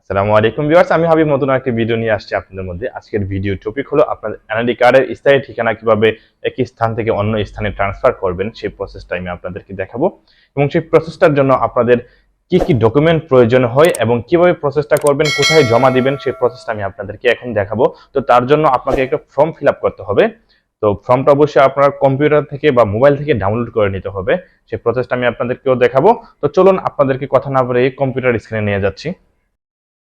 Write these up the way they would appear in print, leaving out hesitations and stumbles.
আসসালামু আলাইকুম ভিউয়ার্স, আমি হাবিব নতুন একটা ভিডিও নিয়ে আসছি আপনাদের মধ্যে। আজকের ভিডিও টপিক হলো আপনাদের এনআইডি কার্ডের স্থায়ী ঠিকানা কিভাবে একই স্থান থেকে অন্য স্থানে ট্রান্সফার করবেন, সেই প্রসেসটা আমি আপনাদেরকে দেখাবো। এবং সেই প্রসেসটার জন্য আপনাদের কি কি ডকুমেন্ট প্রয়োজন হয় এবং কিভাবে প্রসেসটা করবেন, কোথায় জমা দিবেন, সেই প্রসেসটা আমি আপনাদেরকে এখন দেখাবো। তো তার জন্য আপনাকে একটা ফর্ম ফিল আপ করতে হবে। তো ফর্মটা অবশ্যই আপনার কম্পিউটার থেকে বা মোবাইল থেকে ডাউনলোড করে নিতে হবে। সেই প্রসেসটা আমি আপনাদেরকেও দেখাবো। তো চলুন আপনাদেরকে কথা না বলে কম্পিউটার স্ক্রিনে নিয়ে যাচ্ছি।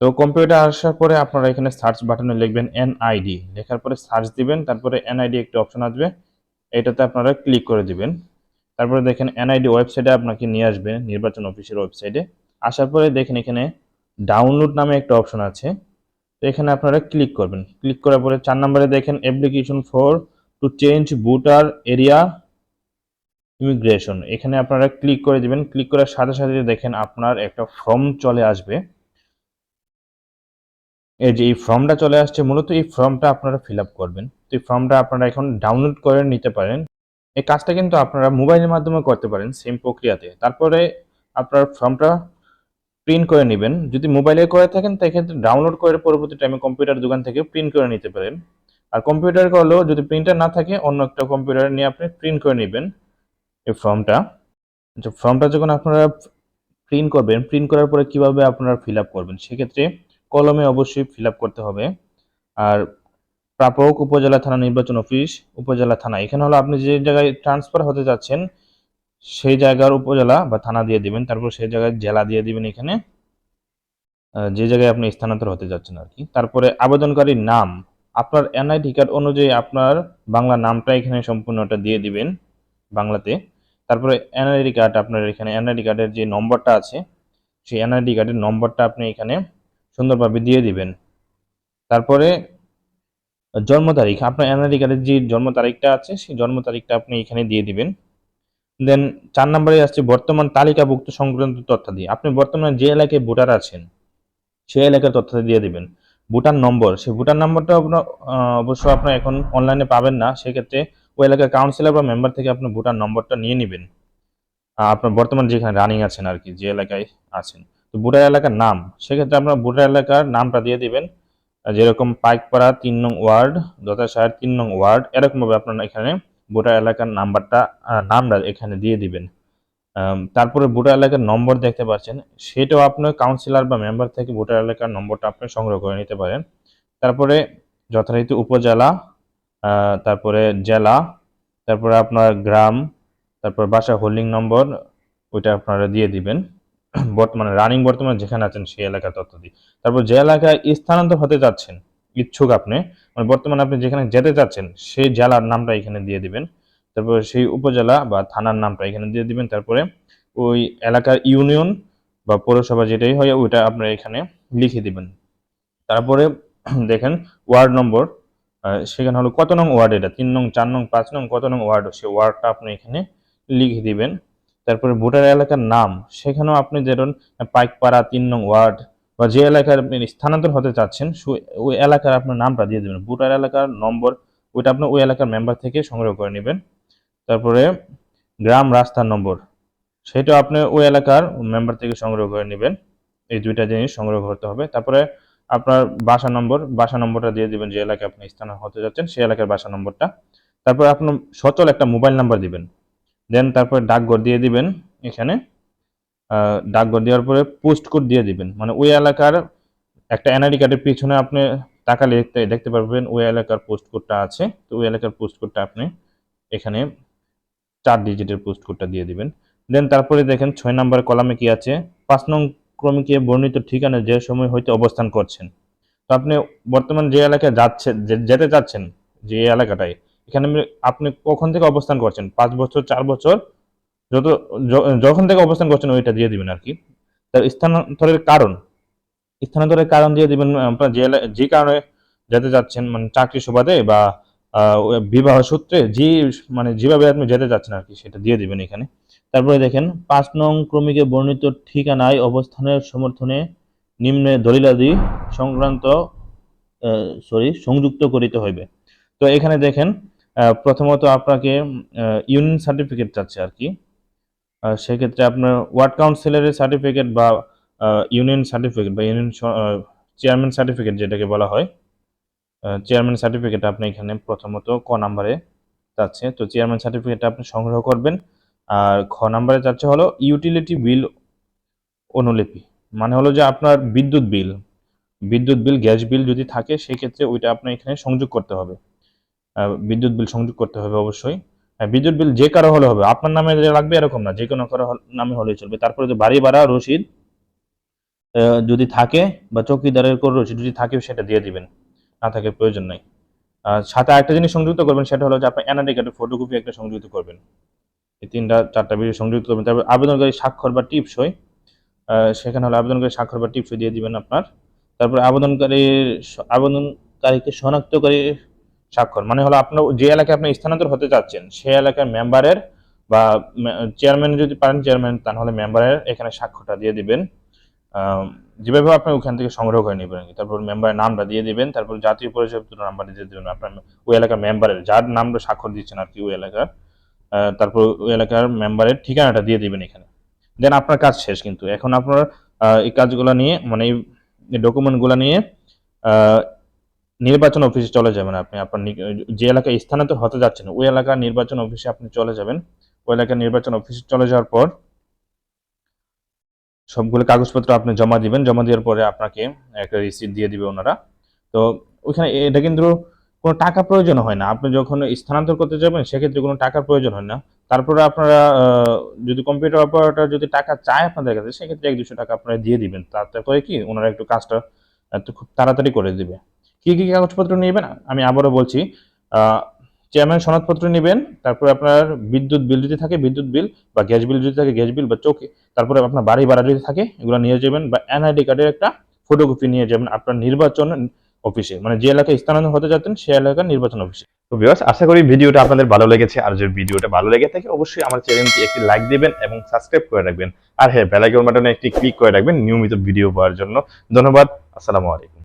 তো কম্পিউটার আসার পরে আপনারা এখানে সার্চ বাটনে লিখবেন এনআইডি, লেখার পরে সার্চ দিবেন, তারপরে এনআইডি একটা অপশন আসবে, এটাতে আপনারা ক্লিক করে দিবেন। তারপরে দেখেন এনআইডি ওয়েবসাইটে আপনাকে নিয়ে আসবে, নির্বাচন অফিসের ওয়েবসাইটে। আসার পরে দেখেন এখানে ডাউনলোড নামে একটা অপশন আছে, তো এখানে আপনারা ক্লিক করবেন। ক্লিক করার পরে 4 নম্বরে দেখেন application for to change voter area immigration, এখানে আপনারা ক্লিক করে দিবেন। ক্লিক করার সাথে সাথে দেখেন আপনার একটা ফর্ম চলে আসবে। এই যে এই ফর্মটা চলে আসছে, মূলত এই ফর্মটা আপনারা ফিল আপ করবেন। তো এই ফর্মটা আপনারা এখন ডাউনলোড করে নিতে পারেন। এই কাজটা কিন্তু আপনারা মোবাইলের মাধ্যমে করতে পারেন সেম প্রক্রিয়াতে। তারপরে আপনার ফর্মটা প্রিন্ট করে নেবেন। যদি মোবাইলে করে থাকেন সেক্ষেত্রে ডাউনলোড করে পরবর্তী টাইমে কম্পিউটার দোকান থেকে প্রিন্ট করে নিতে পারেন। আর কম্পিউটার করলেও যদি প্রিন্টার না থাকে অন্য একটা কম্পিউটার নিয়ে আপনি প্রিন্ট করে নেবেন এই ফর্মটা। ফর্মটা যখন আপনারা প্রিন্ট করবেন, প্রিন্ট করার পরে কিভাবে আপনারা ফিল আপ করবেন, সেক্ষেত্রে কলমে অবশ্যই ফিল আপ করতে হবে। আর প্রাপক উপজেলা থানা নির্বাচন অফিস, উপজেলা থানা, এখানে হলো আপনি যে জায়গায় ট্রান্সফার হতে যাচ্ছেন সেই জায়গার উপজেলা বা থানা দিয়ে দিবেন। তারপর সেই জায়গায় জেলা দিয়ে দিবেন এখানে, যে জায়গায় আপনি স্থানান্তর হতে যাচ্ছেন আর কি। তারপরে আবেদনকারীর নাম, আপনার এনআইডি কার্ড অনুযায়ী আপনার বাংলা নামটা এখানে সম্পূর্ণটা দিয়ে দিবেন বাংলাতে। তারপরে এনআইডি কার্ড, আপনার এখানে এনআইডি কার্ডের যে নম্বরটা আছে সেই এনআইডি কার্ডের নম্বরটা আপনি এখানে সুন্দরভাবে দিয়ে দিবেন। তারপরে জন্ম তারিখ, আপনার এনআইডি কার্ডের যে জন্ম তারিখটা আছে সেই জন্ম তারিখটা আপনি এখানে দিয়ে দিবেন। দেন 4 নম্বরে আসছে বর্তমান তালিকাভুক্ত সংক্রান্ত তথ্যাদি, আপনি বর্তমানে যে এলাকায় ভোটার আছেন সেই এলাকার তথ্য দিয়ে দিবেন। ভোটার নম্বর, সেই ভোটার নম্বরটা আপনার অবশ্য আপনার এখন অনলাইনে পাবেন না, সেক্ষেত্রে ওই এলাকার কাউন্সিলর বা মেম্বার থেকে আপনি ভোটার নম্বরটা নিয়ে নেবেন। আপনার বর্তমান যেখানে রানিং আছেন আর কি, যে এলাকায় আছেন। তো ভোটার এলাকার নাম, সেক্ষেত্রে আপনার ভোটার এলাকার নামটা দিয়ে দিবেন। যেরকম পাইকপাড়া 3 নং ওয়ার্ড, দতাশাহের 3 নং ওয়ার্ড, এরকমভাবে আপনার এখানে ভোটার এলাকার নামটা এখানে দিয়ে দিবেন। তারপরে ভোটার এলাকার নম্বর দেখতে পাচ্ছেন, সেটাও আপনার কাউন্সিলর বা মেম্বার থেকে ভোটার এলাকার নম্বরটা আপনি সংগ্রহ করে নিতে পারেন। তারপরে যথারীতি উপজেলা, তারপরে জেলা, তারপরে আপনার গ্রাম, তারপর বাসা হোল্ডিং নম্বর, ওইটা আপনারা দিয়ে দিবেন। বর্তমানে যেখানে আছেন সেই এলাকার তথ্য দিই। তারপর যে এলাকায় স্থানান্তর হতে যাচ্ছেন ইচ্ছুক আপনি, মানে বর্তমানে আপনি যেখানে যেতে চাচ্ছেন সেই জেলার নামটা এখানে দিয়ে দিবেন। তারপর সেই উপজেলা বা থানার নামটা এখানে দিয়ে দিবেন। তারপরে ওই এলাকার ইউনিয়ন বা পৌরসভা যেটাই হয় ওইটা আপনারা এখানে লিখে দিবেন। তারপরে দেখেন ওয়ার্ড নম্বর, সেখানে হলো কত নং ওয়ার্ড, এটা 3 নং, 4 নং, 5 নং, কত নং ওয়ার্ড, সেই ওয়ার্ডটা আপনি এখানে লিখে দিবেন। তারপরে ভোটার এলাকার নাম, সেখানেও আপনি ধরুন পাইকপাড়া 3 নং ওয়ার্ড বা যে এলাকার আপনি স্থানান্তর হতে চাচ্ছেন ওই এলাকার আপনার নামটা দিয়ে দেবেন। ভোটার এলাকার নম্বর ওইটা আপনি ওই এলাকার মেম্বার থেকে সংগ্রহ করে নেবেন। তারপরে গ্রাম রাস্তার নম্বর, সেটা আপনি ওই এলাকার মেম্বার থেকে সংগ্রহ করে নেবেন। এই দুইটা জিনিস সংগ্রহ করতে হবে। তারপরে আপনার বাসা নম্বরটা দিয়ে দিবেন, যে এলাকায় আপনি স্থান হতে যাচ্ছেন সেই এলাকার বাসা নম্বরটা। তারপর আপনার সচল একটা মোবাইল নাম্বার দিবেন। দেন তারপর ডাকঘর দিয়ে দিবেন এখানে। ডাকঘর দেওয়ার পরে পোস্ট কোড দিয়ে দিবেন, মানে ওই এলাকার একটা এনআইডি কার্ডের পিছনে আপনি তাকালে দেখতে পারবেন ওই এলাকার পোস্ট কোডটা আছে। তো ওই এলাকার পোস্ট কোডটা আপনি এখানে 4 ডিজিটের পোস্ট কোডটা দিয়ে দিবেন। দেন তারপরে দেখেন 6 নম্বর কলামে কি আছে, 5 নং ক্রমিকে বর্ণিত ঠিকানা যে সময় হইতে অবস্থান করছেন। তো আপনি বর্তমান যে এলাকায় যেতে চাচ্ছেন, যে এলাকাটায়, এখানে আপনি কখন থেকে অবস্থান করছেন, 5 বছর, 4 বছর, যখন থেকে অবস্থান করছেন ওইটা দিয়ে দিবেন আর কি। তার স্থানান্তরের কারণ দিয়ে দিবেন, আপনার যে কারণে যেতে যাচ্ছেন, মানে চাকরি সুবাদে বা বিবাহ সূত্রে, মানে যেভাবে আপনি যেতে যাচ্ছেন আর কি, সেটা দিয়ে দিবেন এখানে। তারপরে দেখেন 5 নং ক্রমিকে বর্ণিত ঠিকানায় অবস্থানের সমর্থনে নিম্নে দলিলাদি সংক্রান্ত সংযুক্ত করিতে হইবে। তো এখানে দেখেন প্রথমত আপনাকে ইউনিয়ন সার্টিফিকেট চাচ্ছে আর কি। সেক্ষেত্রে আপনার ওয়ার্ড কাউন্সিলরের সার্টিফিকেট বা ইউনিয়ন সার্টিফিকেট বা ইউনিয়ন চেয়ারম্যান সার্টিফিকেট যেটাকে বলা হয়, চেয়ারম্যান সার্টিফিকেট আপনি এখানে প্রথমত ক নাম্বারে যাচ্ছে। তো চেয়ারম্যান সার্টিফিকেটটা আপনি সংগ্রহ করবেন। আর খ নাম্বারে যাচ্ছে হলো ইউটিলিটি বিল অনুলিপি, মানে হলো যে আপনার বিদ্যুৎ বিল, গ্যাস বিল যদি থাকে সেক্ষেত্রে ওইটা আপনার এখানে সংযোগ করতে হবে। বিদ্যুৎ বিল সংযোগ করতে হবে অবশ্যই। বিদ্যুৎ বিল যে কারো হলে হবে, আপনার নামে যে লাগবে এরকম না, যে কোনো কারো নামে হলেই চলবে। তারপরে যে বাড়ি ভাড়া রসিদ যদি থাকে বা চৌকিদারের কোন রসিদ যদি থাকে সেটা দিয়ে দিবেন, না থাকে প্রয়োজন নাই। সাথে আরেকটা জিনিস সংযুক্ত করবেন, সেটা হলো যে আপনার এনআইডি কার্ডের ফটোকপি একটা সংযুক্ত করবেন। এই ৩টা ৪টা বিষয় সংযুক্ত করবেন। তারপর আবেদনকারী স্বাক্ষর বা টিপসই, সেখানে হলো আবেদনকারী স্বাক্ষর বা টিপসই দিয়ে দিবেন আপনার। তারপর আবেদনকারীকে শনাক্তকারী স্বাক্ষর, মানে হলো আপনার যে এলাকায় আপনি স্থানান্তর হতে চাচ্ছেন সেই এলাকার মেম্বারের বা চেয়ারম্যান যদি পারেন চেয়ারম্যান, তাহলে মেম্বারের এখানে স্বাক্ষরটা দিয়ে দিবেন। যেভাবে আপনি ওখান থেকে সংগ্রহ করে নেবেন। তারপর মেম্বারের নামটা দিয়ে দিবেন, তারপর জাতীয় পরিচয়পত্র নাম্বারটা দিয়ে দেবেন আপনার ওই এলাকার মেম্বারের, যার নামটা স্বাক্ষর দিচ্ছেন আর কি ওই এলাকার। তারপর ওই এলাকার মেম্বারের ঠিকানাটা দিয়ে দিবেন এখানে। দেন আপনার কাজ শেষ। কিন্তু এখন আপনার এই কাজগুলো নিয়ে, মানে এই ডকুমেন্টগুলো নিয়ে নির্বাচন অফিসে চলে যাবেন। আপনি আপনার যে এলাকায় স্থানান্তর হতে যাচ্ছেন ওই এলাকার নির্বাচন অফিসে আপনি চলে যাবেন। ওই এলাকার নির্বাচন অফিসে চলে যাওয়ার পর সবগুলো কাগজপত্র আপনি জমা দিবেন। জমা দেওয়ার পরে আপনাকে একটা রিসিট দিয়ে দিবে ওনারা। তো ওইখানে এটা কিন্তু কোনো টাকা প্রয়োজন হয় না। আপনি যখন স্থানান্তর করতে যাবেন সেক্ষেত্রে কোনো টাকার প্রয়োজন হয় না। তারপরে আপনারা যদি কম্পিউটার অপারেটর যদি টাকা চায় আপনাদের কাছে, সেক্ষেত্রে ১-২০০ টাকা আপনারা দিয়ে দিবেন। তাতে করে কি ওনারা একটু কাজটা খুব তাড়াতাড়ি করে দিবে। কি কি কাগজপত্র নেবেন আমি আবারও বলছি। চেয়ারম্যান সনদপত্র নেবেন, তারপরে আপনার বিদ্যুৎ বিল যদি থাকে বিদ্যুৎ বিল, বা গ্যাস বিল যদি থাকে গ্যাস বিল বা চৌকি, তারপরে আপনার বাড়ি ভাড়া যদি থাকে এগুলো নিয়ে যাবেন, বা এনআইডি কার্ডের একটা ফটোকপি নিয়ে যাবেন আপনার নির্বাচন অফিসে, মানে যে এলাকায় স্থানান্তর হতে যাচ্ছেন সেই এলাকার নির্বাচন অফিসে। তো ভিউয়ার্স, আশা করি ভিডিওটা আপনাদের ভালো লেগেছে। আর যদি ভিডিওটা ভালো লেগে থাকে অবশ্যই আমার চ্যানেলটি একটি লাইক দিবেন এবং সাবস্ক্রাইব করে রাখবেন। আর হ্যাঁ, বেল আইকন বাটনে একটি ক্লিক করে রাখবেন নিয়মিত ভিডিও পাওয়ার জন্য। ধন্যবাদ। আসসালামু আলাইকুম।